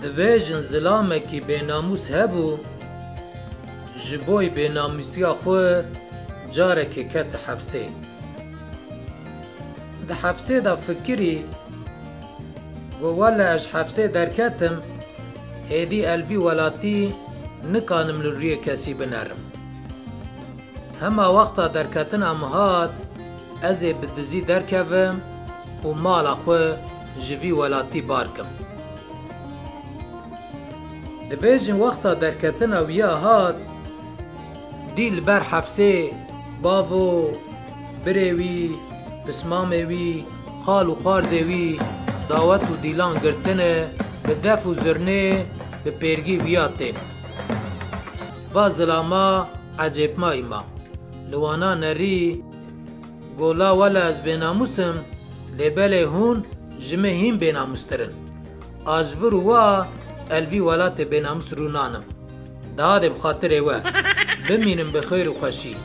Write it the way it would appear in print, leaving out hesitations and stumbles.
دبیجن زلامکی بیناموس هبو جبوی بیناموسیا خو جارکی کت حفظه ده حفظه دا فکری و والا اش حفظه درکتم هیدی البی ولاتی نکانم لروی کسی بنرم هما وقتا درکتن امهات ازی بدزی درکوم و مال خو جوی ولاتی بارکم دبیجن وقتا درکتن اویا هات دیل بر حفظه باوو بروی بسماموی خال و خارزوی دعوت و دیلان گرتنه به دف و زرنه به پیرگی ویاتین با ظلاما عجب ما ایما لوانا نری گولا ولا از بیناموسم لبله هون جمه هیم بیناموسترن آجور و الوی ولات بیناموس رونانم دادم خاطره و بمینم بخیر و خوشی